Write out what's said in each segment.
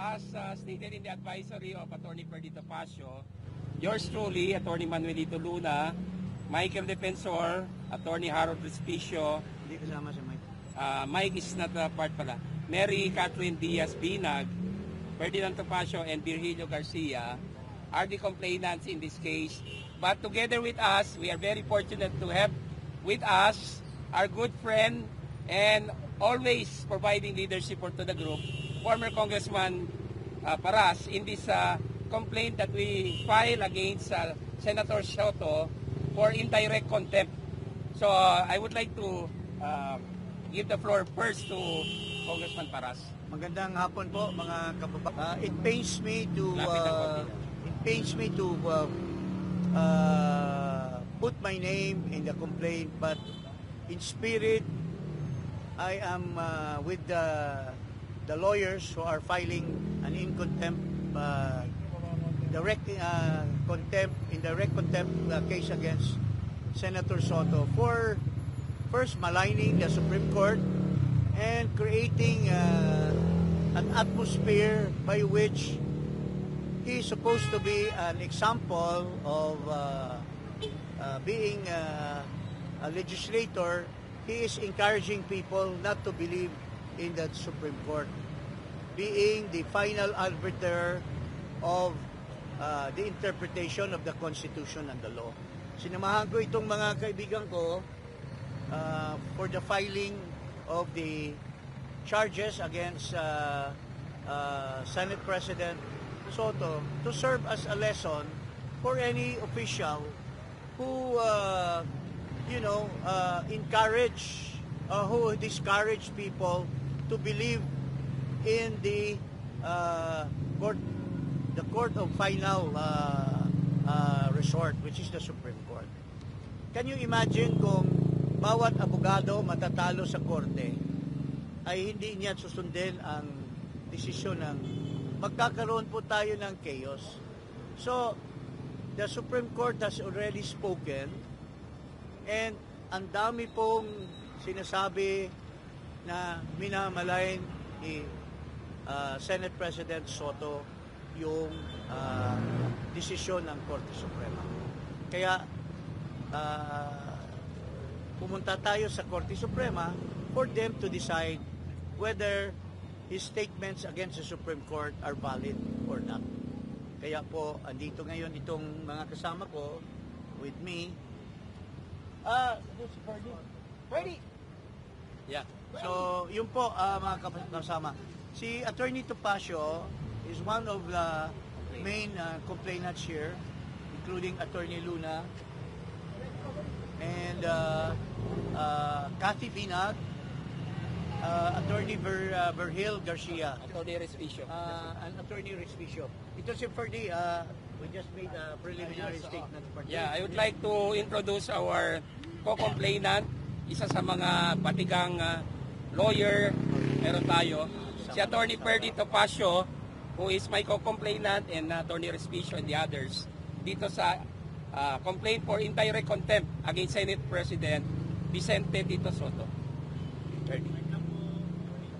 as stated in the advisory of Attorney Perdito Pasio, yours truly, Attorney Manuelito Luna, Michael Defensor, Attorney Harold Respicio, Hindi kasama si Mike. Mike is not a part pala, Mary Catherine Diaz Binag, Ferdinand Topacio, and Virgilio Garcia are the complainants in this case. But together with us, we are very fortunate to have with us our good friend and always providing leadership to the group, former Congressman Paras, in this complaint that we file against Senator Soto for indirect contempt. So I would like to give the floor first to Congressman Paras. Magandang hapon po mga kababayan. It pains me to put my name in the complaint, but in spirit I am with the lawyers who are filing an in contempt indirect contempt case against Senator Soto for first maligning the Supreme Court and creating an atmosphere by which he is supposed to be an example of being a legislator. He is encouraging people not to believe in the Supreme Court, being the final arbiter of the interpretation of the Constitution and the law. Sinamahan ko itong mga kaibigan ko for the filing of the charges against Senate President Soto to serve as a lesson for any official who who discourage people to believe in the court of final resort, which is the Supreme Court. Can you imagine kung bawat abogado matatalo sa korte ay hindi niya susundin ang desisyon ng magkakaroon po tayo ng chaos. So, the Supreme Court has already spoken and ang dami pong sinasabi na minamalayan ni Senate President Soto yung desisyon ng Korte Suprema. Kaya pumunta tayo sa Korte Suprema for them to decide whether his statements against the Supreme Court are valid or not. Kaya po, andito ngayon itong mga kasama ko with me. Ready? Yeah. So, yun po mga kasama. Si Attorney Topacio is one of the main complainants here, including Attorney Luna and Cathy Binag, Attorney Virgil Garcia, Attorney Respicio. and Attorney Respicio. Ito si Ferdy, we just made a preliminary statement. Yeah, I would like to introduce our co-complainant, isa sa mga batigang lawyer, meron tayo, si Attorney Perdito Pasio, who is my co-complainant, and Attorney Respicio and the others, dito sa complaint for indirect contempt against Senate President Vicente Tito Soto.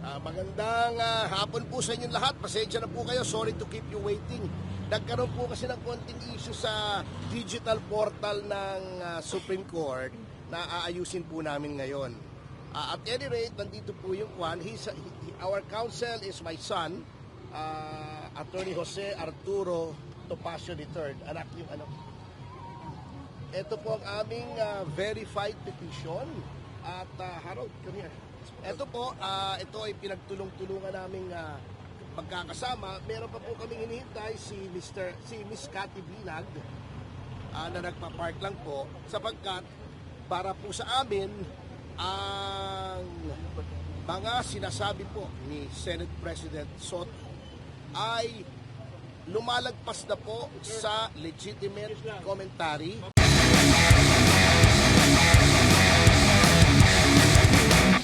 Magandang hapon po sa inyong lahat. Pasensya na po kayo. Sorry to keep you waiting. Nagkaroon po kasi ng konting issue sa digital portal ng Supreme Court na aayusin po namin ngayon. At any rate, nandito po yung Juan. Our counsel is my son, Attorney Jose Arturo Topacio III. Anak yung ano. Ito po ang aming verified petition. At Harold, come here. Ito po, ito ay pinagtulong-tulungan naming magkakasama. Meron pa po kaming hinihintay si Miss Cathy Binag na nagpa-park lang po sapagkat para po sa amin ang mga sinasabi po ni Senate President Soto ay lumalagpas na po sa legitimate commentary.